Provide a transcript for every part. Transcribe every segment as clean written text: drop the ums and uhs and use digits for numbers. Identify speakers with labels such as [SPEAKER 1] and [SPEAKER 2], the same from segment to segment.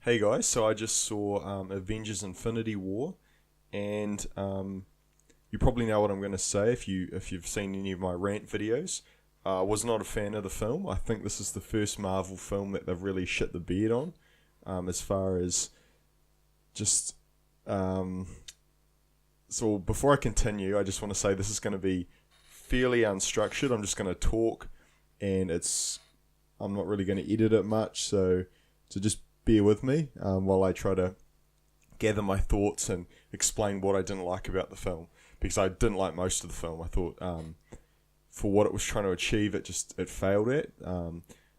[SPEAKER 1] Hey guys, so I just saw Avengers Infinity War, and you probably know what I'm going to say if you've seen any of my rant videos. I was not a fan of the film. I think this is the first Marvel film that they've really shit the bed on, as far as just. So before I continue, I just want to say this is going to be fairly unstructured. I'm just going to talk, and I'm not really going to edit it much, so just bear with me while I try to gather my thoughts and explain what I didn't like about the film, because I didn't like most of the film. I thought for what it was trying to achieve, it failed at.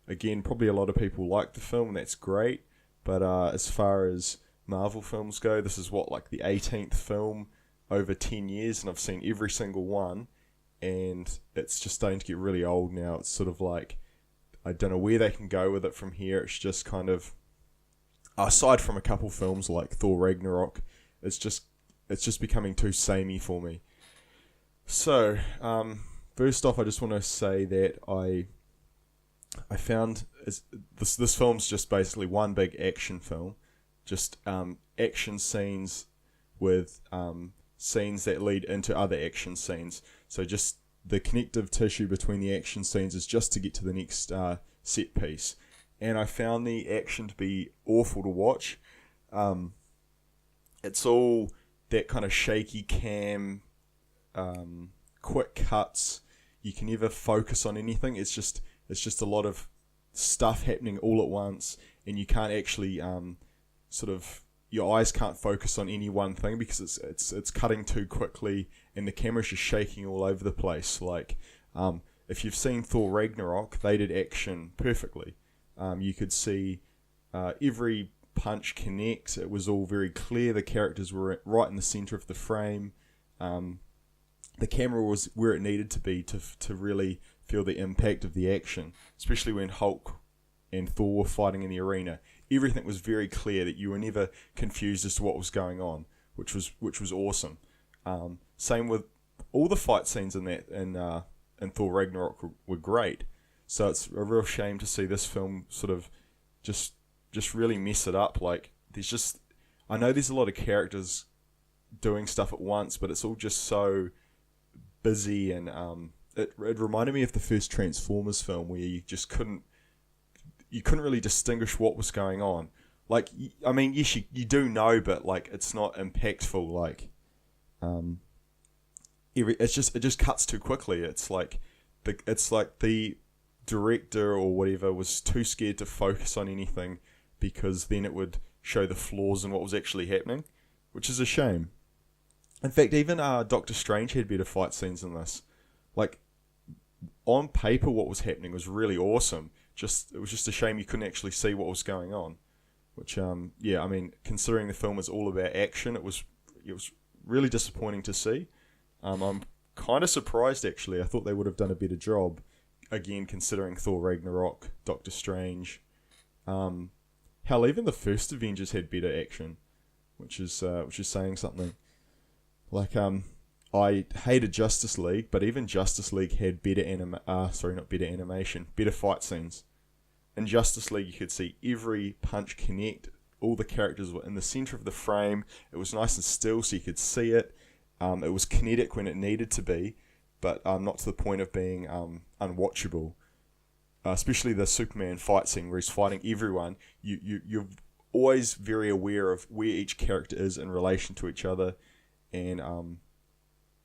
[SPEAKER 1] Again, probably a lot of people like the film, and that's great, but as far as Marvel films go, this is like the 18th film over 10 years, and I've seen every single one, and it's just starting to get really old now. It's sort of like, I don't know where they can go with it from here. It's just kind of, aside from a couple films like Thor Ragnarok, it's just becoming too samey for me. So, first off, I just want to say that I found this film's just basically one big action film, just action scenes with scenes that lead into other action scenes. So just the connective tissue between the action scenes is just to get to the next set piece. And I found the action to be awful to watch. It's all that kind of shaky cam, quick cuts. You can never focus on anything. It's just a lot of stuff happening all at once, and you can't actually your eyes can't focus on any one thing because it's cutting too quickly, and the camera's just shaking all over the place. Like if you've seen Thor Ragnarok, they did action perfectly. You could see every punch connect. It was all very clear. The characters were right in the center of the frame. The camera was where it needed to be to really feel the impact of the action, especially when Hulk and Thor were fighting in the arena. Everything was very clear, that you were never confused as to what was going on, which was awesome. Same with all the fight scenes in Thor Ragnarok were great. So it's a real shame to see this film sort of just really mess it up. Like, I know there's a lot of characters doing stuff at once, but it's all just so busy, and it reminded me of the first Transformers film, where you just couldn't really distinguish what was going on. Like, I mean, yes, you do know, but like, it's not impactful. Like, it just cuts too quickly. It's like the director or whatever was too scared to focus on anything, because then it would show the flaws in what was actually happening, which is a shame. In fact, even Doctor Strange had better fight scenes in this. Like, on paper, what was happening was really awesome. It was just a shame you couldn't actually see what was going on. Which, I mean, considering the film is all about action, it was really disappointing to see. I'm kind of surprised, actually. I thought they would have done a better job. Again, considering Thor Ragnarok, Doctor Strange, hell, even the first Avengers had better action, which is saying something. Like, I hated Justice League, but even Justice League had better better fight scenes. In Justice League, you could see every punch connect. All the characters were in the center of the frame. It was nice and still, so you could see it. It was kinetic when it needed to be, but not to the point of being unwatchable. Especially the Superman fight scene, where he's fighting everyone. You're always very aware of where each character is in relation to each other, and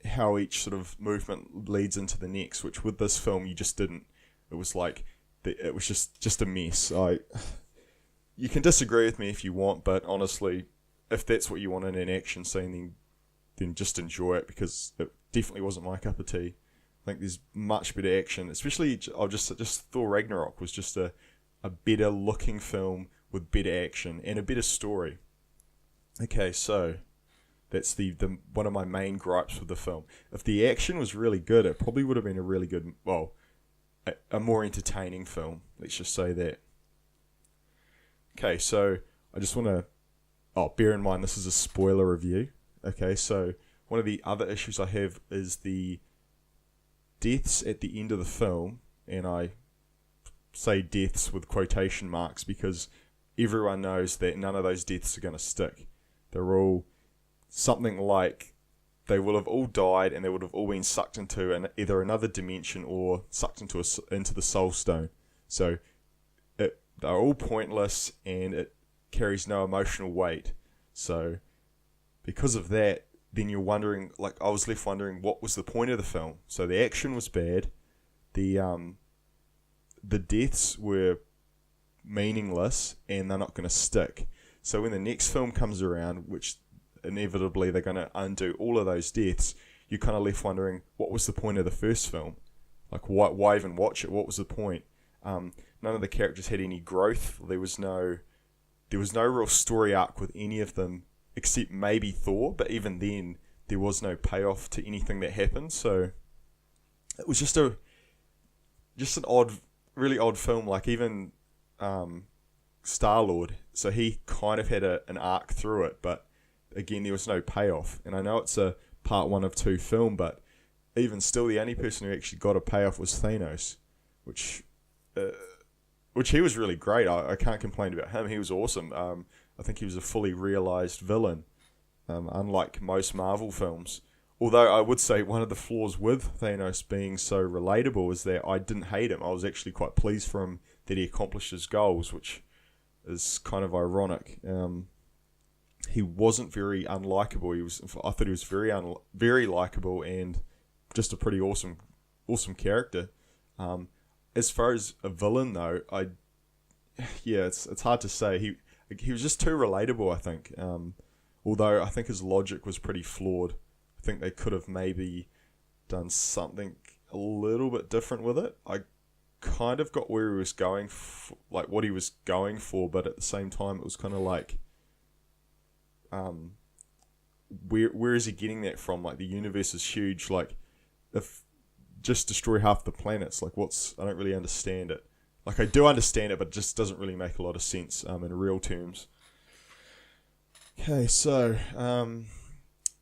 [SPEAKER 1] how each sort of movement leads into the next, which with this film you just didn't. It was like, it was just a mess. You can disagree with me if you want, but honestly, if that's what you want in an action scene, then just enjoy it, because it definitely wasn't my cup of tea. I think there's much better action, especially just Thor Ragnarok was just a better looking film with better action and a better story. Okay, so that's the one of my main gripes with the film. If the action was really good, it probably would have been a really good, a more entertaining film. Let's just say that. Okay, so I just want to, bear in mind this is a spoiler review. Okay, so one of the other issues I have is the deaths at the end of the film, and I say deaths with quotation marks because everyone knows that none of those deaths are going to stick. They're all something like they will have all died and they would have all been sucked into either another dimension or sucked into the Soul Stone. So they're all pointless and it carries no emotional weight. So because of that, then you're wondering, like I was left wondering, what was the point of the film? So the action was bad, the deaths were meaningless, and they're not going to stick. So when the next film comes around, which inevitably they're going to undo all of those deaths, you're kind of left wondering, what was the point of the first film? Like why even watch it? What was the point? None of the characters had any growth. There was no real story arc with any of them, except maybe Thor, but even then there was no payoff to anything that happened. So it was just an really odd film. Like even Star-Lord, so he kind of had an arc through it, but again there was no payoff. And I know it's a part 1 of 2 film, but even still, the only person who actually got a payoff was Thanos, which he was really great. I can't complain about him. He was awesome. I think he was a fully realised villain, unlike most Marvel films. Although I would say one of the flaws with Thanos being so relatable is that I didn't hate him. I was actually quite pleased for him that he accomplished his goals, which is kind of ironic. He wasn't very unlikable. I thought he was very likable and just a pretty awesome character. As far as a villain though, it's hard to say. He was just too relatable, I think. Although I think his logic was pretty flawed. I think they could have maybe done something a little bit different with it. I kind of got where he was going, like what he was going for, but at the same time, it was kind of like, where is he getting that from? Like the universe is huge. Like if just destroy half the planets, like I don't really understand it. Like I do understand it, but it just doesn't really make a lot of sense in real terms. Okay, so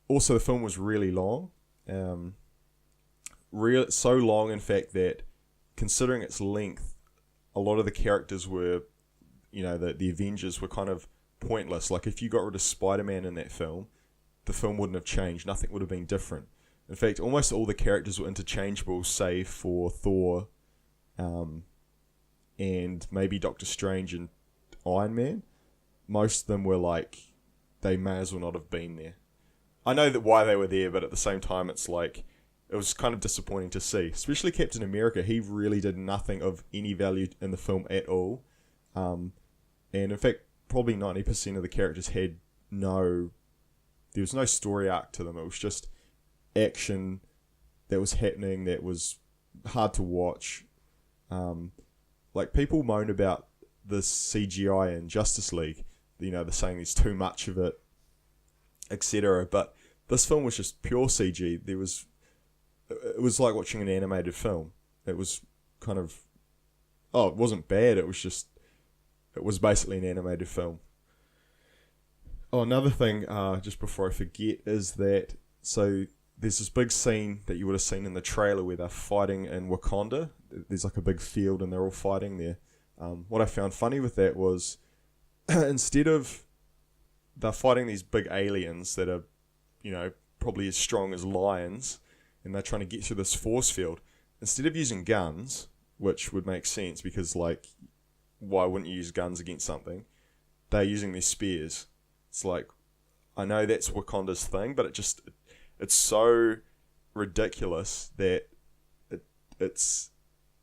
[SPEAKER 1] also the film was really long. So long, in fact, that considering its length, a lot of the characters were, the Avengers were kind of pointless. Like if you got rid of Spider-Man in that film, the film wouldn't have changed. Nothing would have been different. In fact, almost all the characters were interchangeable, save for Thor, and maybe Doctor Strange and Iron Man. Most of them were like, they may as well not have been there. I know that why they were there, but at the same time, it's like, it was kind of disappointing to see. Especially Captain America, he really did nothing of any value in the film at all. And in fact, probably 90% of the characters there was no story arc to them. It was just action that was happening that was hard to watch. Like people moan about the CGI in Justice League, they're saying there's too much of it, etc. But this film was just pure CG. It was like watching an animated film. It was kind of, it wasn't bad. It was basically an animated film. Oh, another thing, just before I forget, is that there's this big scene that you would have seen in the trailer where they're fighting in Wakanda. There's like a big field and they're all fighting there. What I found funny with that was instead of they're fighting these big aliens that are, probably as strong as lions, and they're trying to get through this force field, instead of using guns, which would make sense because, like, why wouldn't you use guns against something? They're using their spears. It's like, I know that's Wakanda's thing, but it's so ridiculous that it's,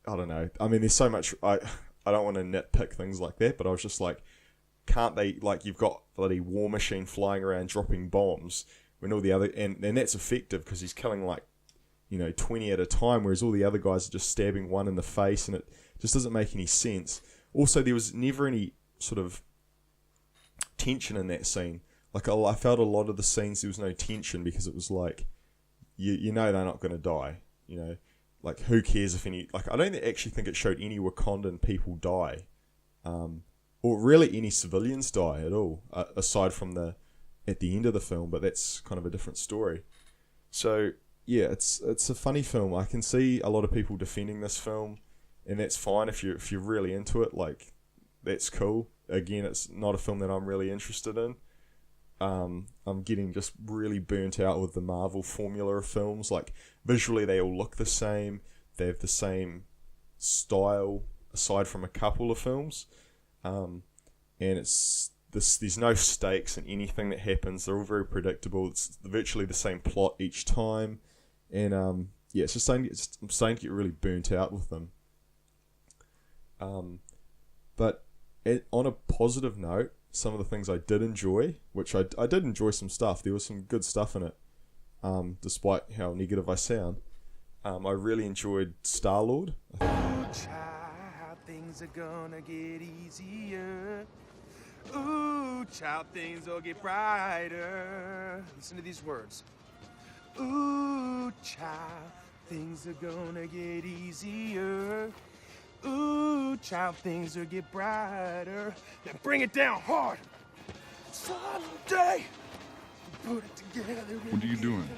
[SPEAKER 1] I don't know. I mean, there's so much, I don't want to nitpick things like that, but I was just like, can't they, like, you've got bloody War Machine flying around dropping bombs when all the other, and that's effective because he's killing like, 20 at a time, whereas all the other guys are just stabbing one in the face, and it just doesn't make any sense. Also, there was never any sort of tension in that scene. Like, I felt a lot of the scenes there was no tension because it was like, they're not going to die. Like, who cares if any, like, I don't actually think it showed any Wakandan people die, or really any civilians die at all, aside from at the end of the film, but that's kind of a different story. So yeah, it's a funny film. I can see a lot of people defending this film, and that's fine if you're really into it. Like, that's cool. again, it's not a film that I'm really interested in. I'm getting just really burnt out with the Marvel formula of films. Like, visually they all look the same, they have the same style aside from a couple of films, and there's no stakes in anything that happens. They're all very predictable. It's virtually the same plot each time, and it's just I'm starting to get really burnt out with them. But on a positive note, some of the things I did enjoy, which I did enjoy some stuff. There was some good stuff in it, despite how negative I sound. I really enjoyed Star-Lord.
[SPEAKER 2] Ooh, child, things are gonna get easier. Ooh, child, things will get brighter. Listen to these words. Ooh, child, things are gonna get easier. Ooh, child, things will get brighter. Now bring it down hard. Someday, we'll put it together.
[SPEAKER 3] What are you doing?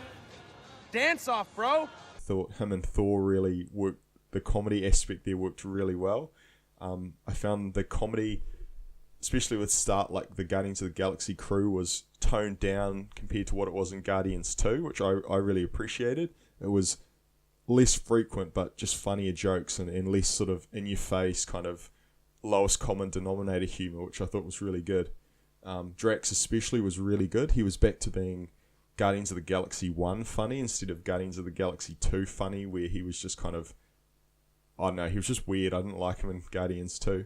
[SPEAKER 2] Dance off, bro.
[SPEAKER 1] I thought him and Thor really worked. The comedy aspect there worked really well. I found the comedy, especially with like the Guardians of the Galaxy crew, was toned down compared to what it was in Guardians 2, which I really appreciated. It was less frequent, but just funnier jokes and less sort of in-your-face kind of lowest common denominator humour, which I thought was really good. Drax especially was really good. He was back to being Guardians of the Galaxy 1 funny instead of Guardians of the Galaxy 2 funny, where he was just kind of, I don't know, he was just weird. I didn't like him in Guardians 2.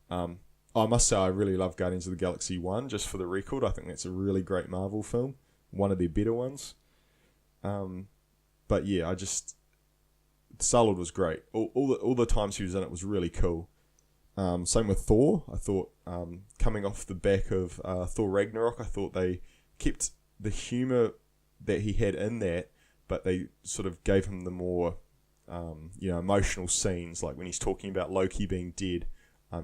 [SPEAKER 1] I must say I really love Guardians of the Galaxy 1, just for the record. I think that's a really great Marvel film. One of their better ones. But yeah, Star-Lord was great. All the times he was in it was really cool. Same with Thor. I thought, coming off the back of Thor Ragnarok, I thought they kept the humour that he had in that, but they sort of gave him the more, emotional scenes, like when he's talking about Loki being dead.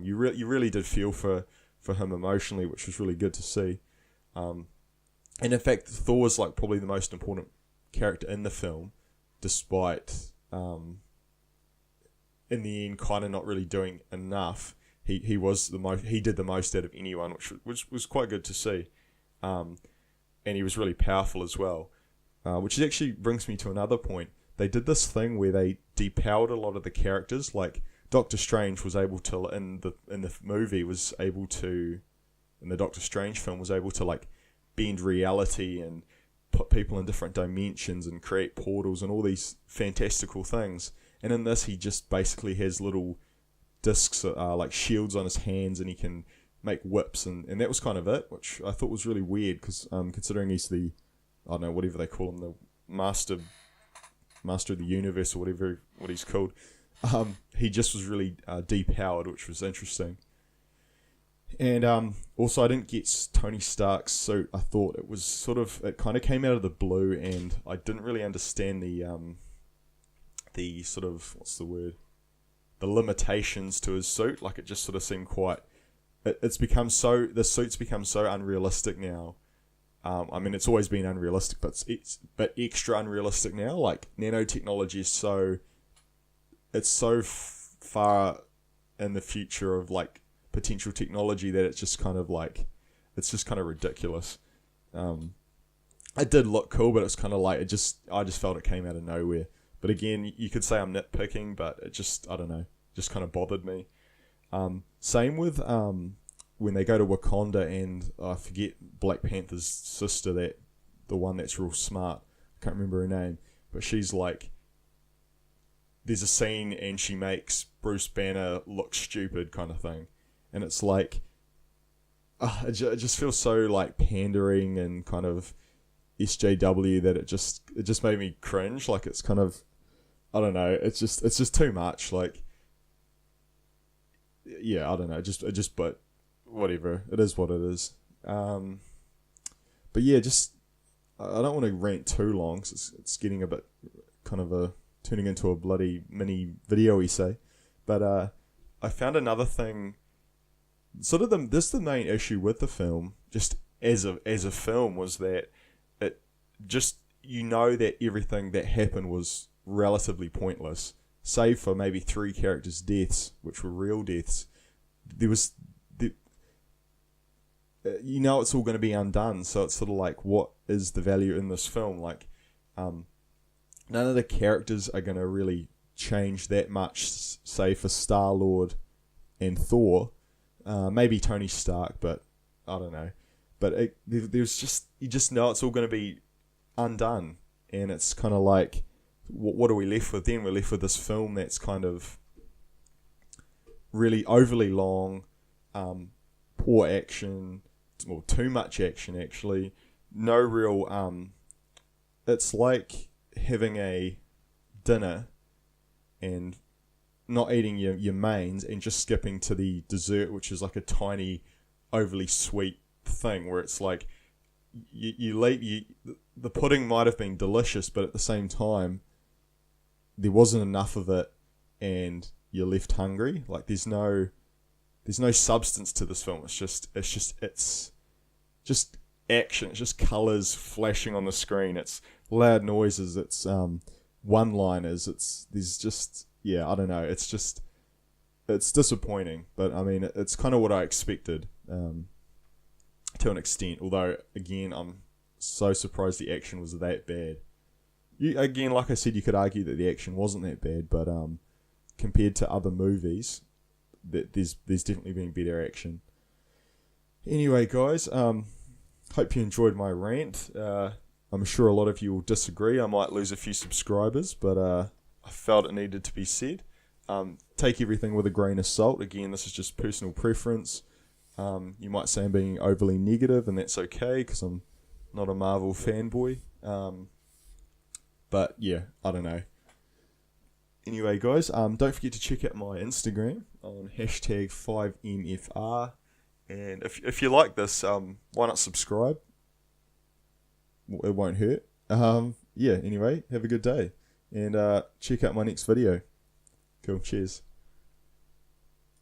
[SPEAKER 1] You really did feel for him emotionally, which was really good to see. And in fact, Thor was like probably the most important character in the film, despite in the end kind of not really doing enough. He did the most out of anyone, which was quite good to see. And he was really powerful as well, which actually brings me to another point. They did this thing where they depowered a lot of the characters. Like Doctor Strange was able to in the Doctor Strange film was able to like bend reality and put people in different dimensions and create portals and all these fantastical things. And in this, he just basically has little discs, like shields on his hands, and he can make whips, and that was kind of it, which I thought was really weird, because considering he's the, I don't know, whatever they call him, the master of the universe, or what he's called, he just was really depowered, which was interesting. And also, I didn't get Tony Stark's suit. I thought it kind of came out of the blue, and I didn't really understand the sort of, what's the word, the limitations to his suit. Like, it just sort of seemed quite, the suit's become so unrealistic now. I mean, it's always been unrealistic, but it's extra unrealistic now. Like, nanotechnology is so far in the future of like potential technology that it's just kind of ridiculous. It did look cool, but it's kind of like I just felt it came out of nowhere. But again, you could say I'm nitpicking, but it just, I don't know, just kind of bothered me. Same with when they go to Wakanda, and I forget Black Panther's sister, the one that's real smart. I can't remember her name, but she's like, there's a scene and she makes Bruce Banner look stupid, kind of thing, and it's like, it just feels so like pandering and kind of SJW that it just made me cringe. Like, it's kind of, I don't know, it's just too much. Like, yeah, I don't know, but whatever, it is what it is. But yeah, just, I don't want to rant too long, cause it's getting a bit kind of turning into a bloody mini video, say. But I found another thing, sort of the main issue with the film, just as a film, was that it just, that everything that happened was relatively pointless, save for maybe 3 characters' deaths, which were real deaths. you know it's all going to be undone. So it's sort of like, what is the value in this film? Like, none of the characters are going to really change that much, say for Star-Lord and Thor. Maybe Tony Stark, but I don't know. But there's just, you just know it's all going to be undone. And it's kind of like, what are we left with then? We're left with this film that's kind of really overly long, poor action, or too much action actually. No real, it's like having a dinner and not eating your mains and just skipping to the dessert, which is like a tiny, overly sweet thing where it's like, the pudding might have been delicious, but at the same time, there wasn't enough of it, and you're left hungry. Like there's no substance to this film. It's just action. It's just colors flashing on the screen. It's loud noises. It's one-liners. There's just, yeah, I don't know. It's disappointing. But I mean, it's kind of what I expected to an extent. Although again, I'm so surprised the action was that bad. Again, like I said, you could argue that the action wasn't that bad, but compared to other movies, there's definitely been better action. Anyway, guys, hope you enjoyed my rant. I'm sure a lot of you will disagree. I might lose a few subscribers, but I felt it needed to be said. Take everything with a grain of salt. Again, this is just personal preference. You might say I'm being overly negative, and that's okay, because I'm not a Marvel fanboy. But yeah, I don't know. Anyway, guys, don't forget to check out my Instagram on #5MFR. And if you like this, why not subscribe? It won't hurt. Yeah, anyway, have a good day. And check out my next video. Cool, cheers.